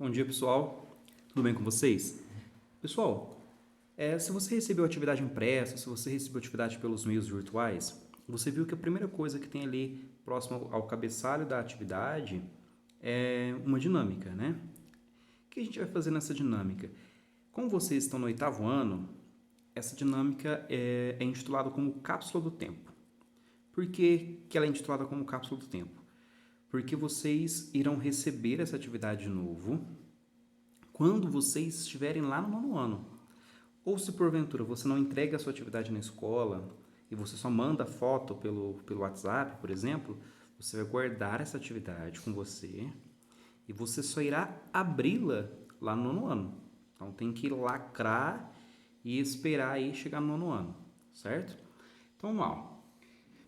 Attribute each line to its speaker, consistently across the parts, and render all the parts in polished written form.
Speaker 1: Bom dia, pessoal. Tudo bem com vocês? Pessoal, se você recebeu atividade impressa, se você recebeu atividade pelos meios virtuais, você viu que a primeira coisa que tem ali próximo ao cabeçalho da atividade é uma dinâmica, né? O que a gente vai fazer nessa dinâmica? Como vocês estão no 8º ano, essa dinâmica é intitulada como Cápsula do Tempo. Por que ela é intitulada como Cápsula do Tempo? Porque vocês irão receber essa atividade de novo quando vocês estiverem lá no 9º ano. Ou se porventura você não entrega a sua atividade na escola e você só manda foto pelo WhatsApp, por exemplo, você vai guardar essa atividade com você e você só irá abri-la lá no 9º ano. Então tem que lacrar e esperar aí chegar no 9º ano, certo? Então vamos lá.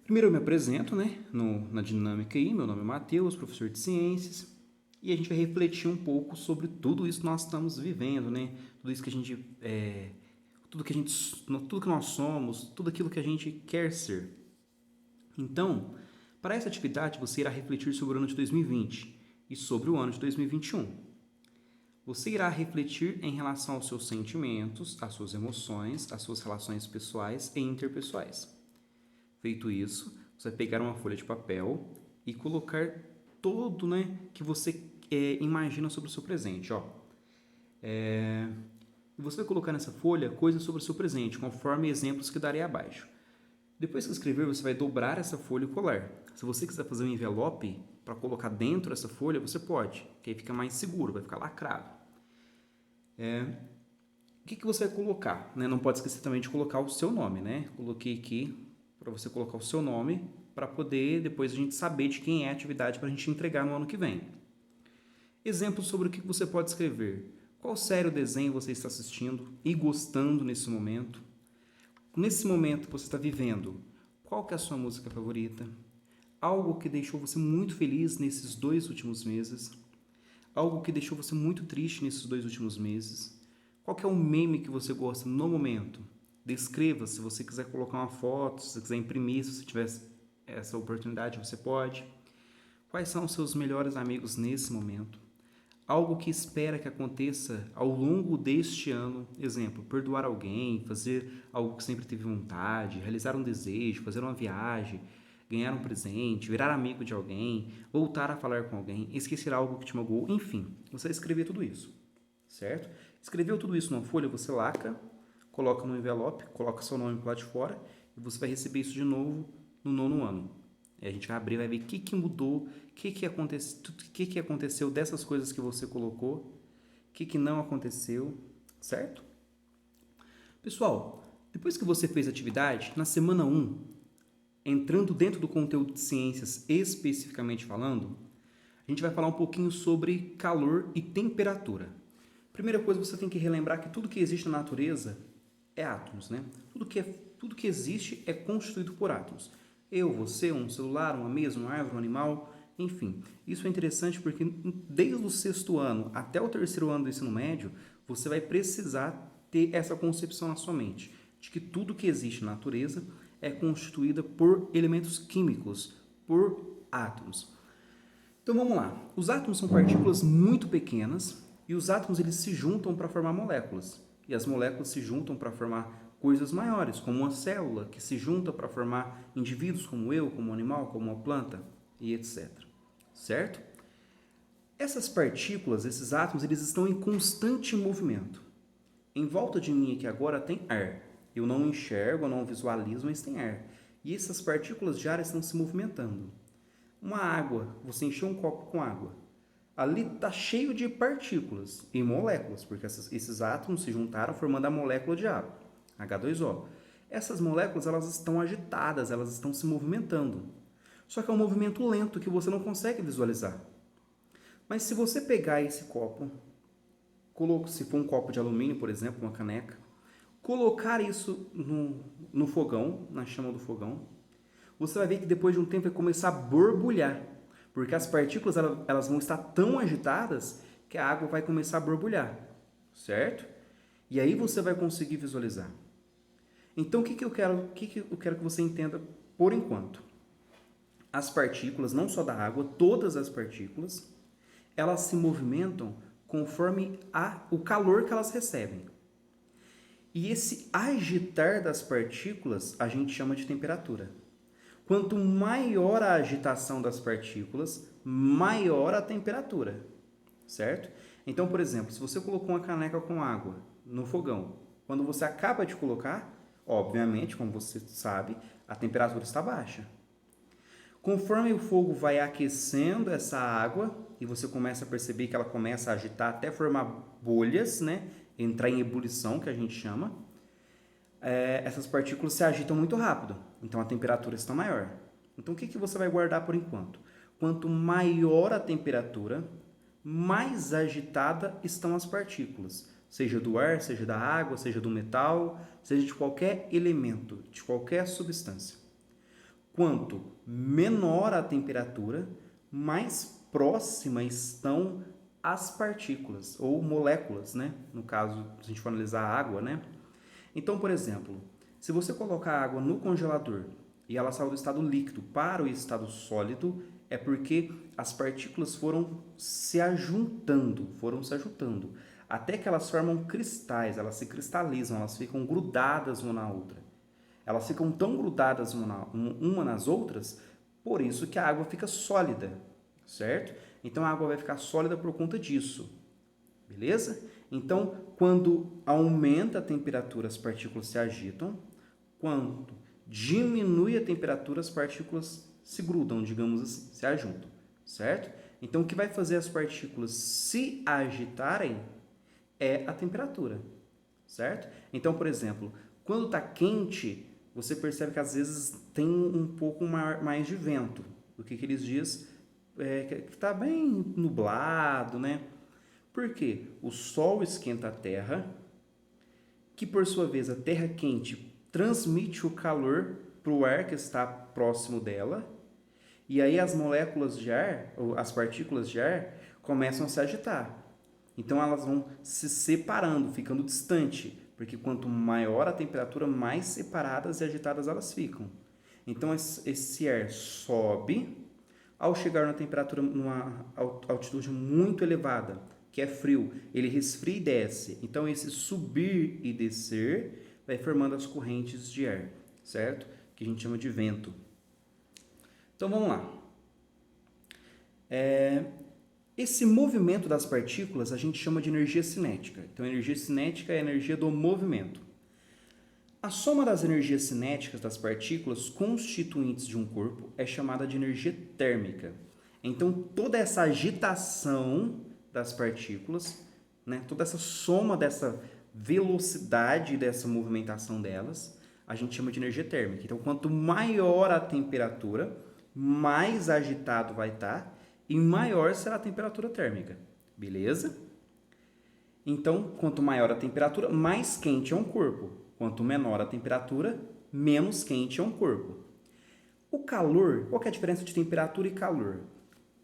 Speaker 1: Primeiro eu me apresento, né, na dinâmica aí. Meu nome é Matheus, professor de ciências, e a gente vai refletir um pouco sobre tudo isso que nós estamos vivendo, né? Tudo isso que a gente tudo que nós somos, tudo aquilo que a gente quer ser. Então, para essa atividade você irá refletir sobre o ano de 2020 e sobre o ano de 2021. Você irá refletir em relação aos seus sentimentos, às suas emoções, às suas relações pessoais e interpessoais. Feito isso, você vai pegar uma folha de papel e colocar tudo, né, que você imagina sobre o seu presente. E você vai colocar nessa folha coisas sobre o seu presente, conforme exemplos que darei abaixo. Depois que escrever, você vai dobrar essa folha e colar. Se você quiser fazer um envelope para colocar dentro dessa folha, você pode, que aí fica mais seguro, vai ficar lacrado. O que você vai colocar? Né? Não pode esquecer também de colocar o seu nome, né? Coloquei aqui para você colocar o seu nome, para poder depois a gente saber de quem é a atividade para a gente entregar no ano que vem. Exemplos sobre o que você pode escrever. Qual série ou desenho você está assistindo e gostando nesse momento? Nesse momento que você está vivendo, qual que é a sua música favorita? Algo que deixou você muito feliz nesses 2 últimos meses? Algo que deixou você muito triste nesses 2 últimos meses? Qual que é o meme que você gosta no momento? Descreva, se você quiser colocar uma foto, se você quiser imprimir, se você tiver essa oportunidade, você pode. Quais são os seus melhores amigos nesse momento? Algo que espera que aconteça ao longo deste ano, exemplo, perdoar alguém, fazer algo que sempre teve vontade, realizar um desejo, fazer uma viagem, ganhar um presente, virar amigo de alguém, voltar a falar com alguém, esquecer algo que te magoou, enfim, você vai escrever tudo isso, certo? Escreveu tudo isso numa folha, você lacra, coloca no envelope, coloca seu nome para lá de fora e você vai receber isso de novo no 9º ano. E a gente vai abrir, vai ver o que mudou, o que aconteceu dessas coisas que você colocou, o que não aconteceu, certo? Pessoal, depois que você fez a atividade, na semana 1, entrando dentro do conteúdo de ciências especificamente falando, a gente vai falar um pouquinho sobre calor e temperatura. Primeira coisa, você tem que relembrar que tudo que existe na natureza é átomos, né? Tudo que existe é constituído por átomos. Eu, você, um celular, uma mesa, uma árvore, um animal, enfim. Isso é interessante porque desde o 6º ano até o 3º ano do ensino médio, você vai precisar ter essa concepção na sua mente, de que tudo que existe na natureza é constituída por elementos químicos, por átomos. Então vamos lá. Os átomos são partículas muito pequenas e os átomos eles se juntam para formar moléculas. E as moléculas se juntam para formar coisas maiores, como uma célula, que se junta para formar indivíduos como eu, como um animal, como uma planta, e etc. Certo? Essas partículas, esses átomos, eles estão em constante movimento. Em volta de mim aqui agora tem ar. Eu não enxergo, eu não visualizo, mas tem ar. E essas partículas de ar estão se movimentando. Uma água, você encheu um copo com água. Ali está cheio de partículas e moléculas, porque esses átomos se juntaram formando a molécula de água, H2O. Essas moléculas elas estão agitadas, elas estão se movimentando. Só que é um movimento lento que você não consegue visualizar. Mas se você pegar esse copo, se for um copo de alumínio, por exemplo, uma caneca, colocar isso no fogão, na chama do fogão, você vai ver que depois de um tempo vai começar a borbulhar. Porque as partículas elas vão estar tão agitadas que a água vai começar a borbulhar, certo? E aí você vai conseguir visualizar. Então, o que eu quero que você entenda por enquanto? As partículas, não só da água, todas as partículas, elas se movimentam conforme o calor que elas recebem. E esse agitar das partículas a gente chama de temperatura. Quanto maior a agitação das partículas, maior a temperatura, certo? Então, por exemplo, se você colocou uma caneca com água no fogão, quando você acaba de colocar, obviamente, como você sabe, a temperatura está baixa. Conforme o fogo vai aquecendo essa água e você começa a perceber que ela começa a agitar até formar bolhas, né? Entrar em ebulição, que a gente chama, essas partículas se agitam muito rápido, então a temperatura está maior. Então o que você vai guardar por enquanto? Quanto maior a temperatura, mais agitada estão as partículas, seja do ar, seja da água, seja do metal, seja de qualquer elemento, de qualquer substância. Quanto menor a temperatura, mais próxima estão as partículas, ou moléculas, né? No caso, se a gente for analisar a água, né? Então, por exemplo, se você colocar a água no congelador e ela saiu do estado líquido para o estado sólido, é porque as partículas foram se ajuntando, até que elas formam cristais, elas se cristalizam, elas ficam grudadas uma na outra. Elas ficam tão grudadas uma nas outras, por isso que a água fica sólida, certo? Então a água vai ficar sólida por conta disso, beleza? Então, quando aumenta a temperatura, as partículas se agitam. Quando diminui a temperatura, as partículas se grudam, digamos assim, se ajuntam, certo? Então, o que vai fazer as partículas se agitarem é a temperatura, certo? Então, por exemplo, quando está quente, você percebe que às vezes tem um pouco mais de vento do que aqueles dias que está bem nublado, né? Por quê? O Sol esquenta a Terra, que por sua vez a Terra quente transmite o calor para o ar que está próximo dela, e aí as moléculas de ar, ou as partículas de ar, começam a se agitar. Então elas vão se separando, ficando distante, porque quanto maior a temperatura, mais separadas e agitadas elas ficam. Então esse ar sobe, ao chegar na temperatura, numa altitude muito elevada, que é frio, ele resfria e desce. Então, esse subir e descer vai formando as correntes de ar, certo? Que a gente chama de vento. Então, vamos lá. Esse movimento das partículas a gente chama de energia cinética. Então, a energia cinética é a energia do movimento. A soma das energias cinéticas das partículas constituintes de um corpo é chamada de energia térmica. Então, toda essa agitação das partículas, né, toda essa soma dessa velocidade dessa movimentação delas, a gente chama de energia térmica. Então, quanto maior a temperatura, mais agitado vai estar e maior será a temperatura térmica. Beleza? Então, quanto maior a temperatura, mais quente é um corpo. Quanto menor a temperatura, menos quente é um corpo. O calor, qual que é a diferença de temperatura e calor?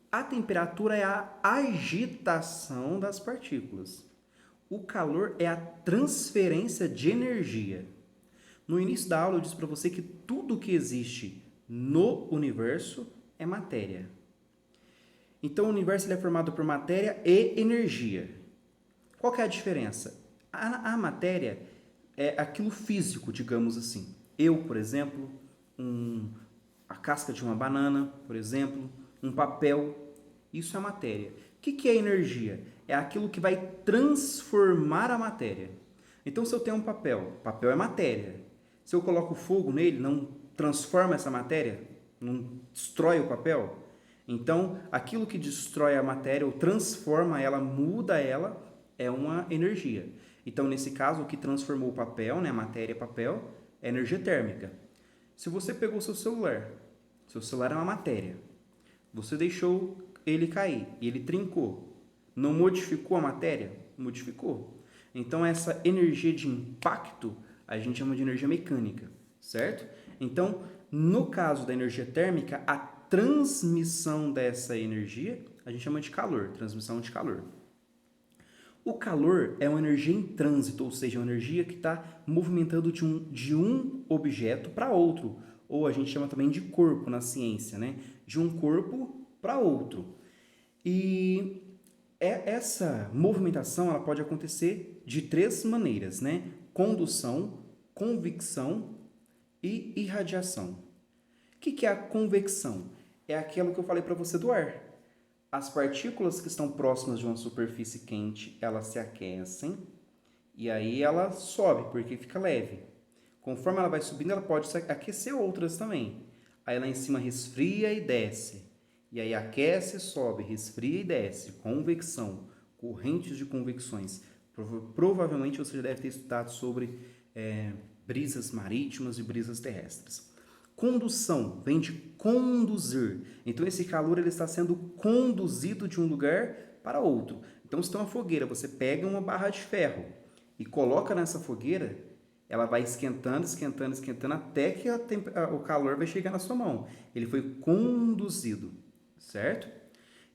Speaker 1: A temperatura é a agitação das partículas. O calor é a transferência de energia. No início da aula eu disse para você que tudo que existe no universo é matéria. Então o universo ele é formado por matéria e energia. Qual que é a diferença? A matéria é aquilo físico, digamos assim. Eu, por exemplo, a casca de uma banana, por exemplo, um papel, isso é matéria. O que é energia? É aquilo que vai transformar a matéria. Então, se eu tenho um papel é matéria. Se eu coloco fogo nele, não transforma essa matéria? Não destrói o papel? Então, aquilo que destrói a matéria ou transforma ela, muda ela, é uma energia. Então, nesse caso, o que transformou o papel, né, a matéria papel, é energia térmica. Se você pegou seu celular é uma matéria, você deixou ele cair e ele trincou, não modificou a matéria? Modificou. Então, essa energia de impacto a gente chama de energia mecânica, certo? Então, no caso da energia térmica, a transmissão dessa energia a gente chama de calor, transmissão de calor. O calor é uma energia em trânsito, ou seja, uma energia que está movimentando de um objeto para outro, ou a gente chama também de corpo na ciência, né? De um corpo para outro. E Essa movimentação ela pode acontecer de 3 maneiras, né? Condução, convecção e irradiação. O que é a convecção? É aquilo que eu falei para você do ar. As partículas que estão próximas de uma superfície quente, elas se aquecem e aí ela sobe, porque fica leve. Conforme ela vai subindo, ela pode aquecer outras também. Aí lá em cima resfria e desce. E aí aquece, sobe, resfria e desce. Convecção, correntes de convecções. Provavelmente você já deve ter estudado sobre brisas marítimas e brisas terrestres. Condução vem de conduzir. Então esse calor ele está sendo conduzido de um lugar para outro. Então se tem uma fogueira, você pega uma barra de ferro e coloca nessa fogueira, ela vai esquentando, esquentando, esquentando até que o calor vai chegar na sua mão. Ele foi conduzido, certo?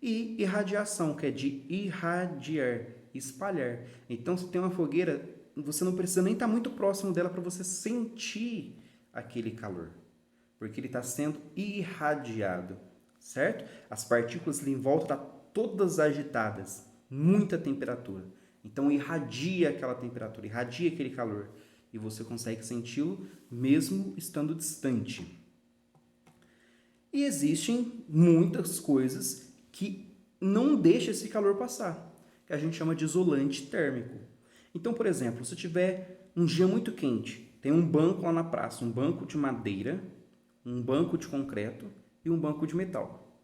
Speaker 1: E irradiação, que é de irradiar, espalhar. Então se tem uma fogueira, você não precisa nem estar muito próximo dela para você sentir aquele calor, porque ele está sendo irradiado, certo? As partículas ali em volta estão todas agitadas, muita temperatura. Então irradia aquela temperatura, irradia aquele calor e você consegue senti-lo mesmo estando distante. E existem muitas coisas que não deixam esse calor passar, que a gente chama de isolante térmico. Então, por exemplo, se tiver um dia muito quente, tem um banco lá na praça, um banco de madeira, um banco de concreto e um banco de metal.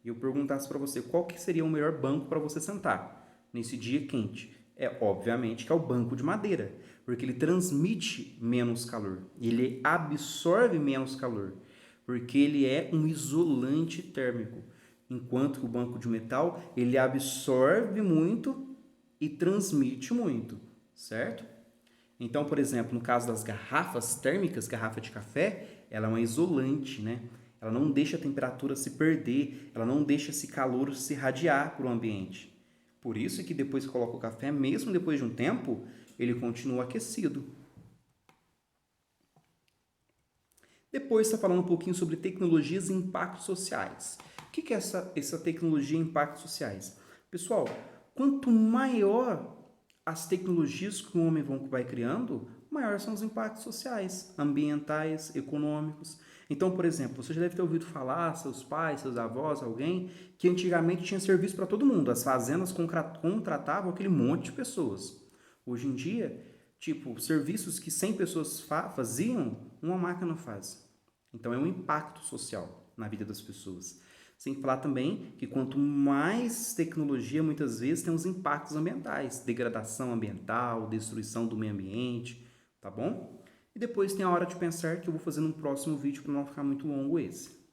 Speaker 1: E eu perguntasse para você qual que seria o melhor banco para você sentar nesse dia quente. Obviamente que é o banco de madeira, porque ele transmite menos calor, ele absorve menos calor, porque ele é um isolante térmico, enquanto que o banco de metal ele absorve muito e transmite muito, certo? Então, por exemplo, no caso das garrafas térmicas, garrafa de café, ela é uma isolante, né? Ela não deixa a temperatura se perder, ela não deixa esse calor se irradiar para o ambiente. Por isso que depois que coloca o café, mesmo depois de um tempo, ele continua aquecido. Depois está falando um pouquinho sobre tecnologias e impactos sociais. O que é essa tecnologia e impactos sociais? Pessoal, quanto maior as tecnologias que o homem vai criando, maiores são os impactos sociais, ambientais, econômicos. Então, por exemplo, você já deve ter ouvido falar, seus pais, seus avós, alguém, que antigamente tinha serviço para todo mundo. As fazendas contratavam aquele monte de pessoas. Hoje em dia, tipo, serviços que 100 pessoas faziam, uma máquina faz. Então, é um impacto social na vida das pessoas. Sem falar também que quanto mais tecnologia, muitas vezes tem os impactos ambientais, degradação ambiental, destruição do meio ambiente, tá bom? E depois tem a hora de pensar que eu vou fazer num próximo vídeo para não ficar muito longo esse.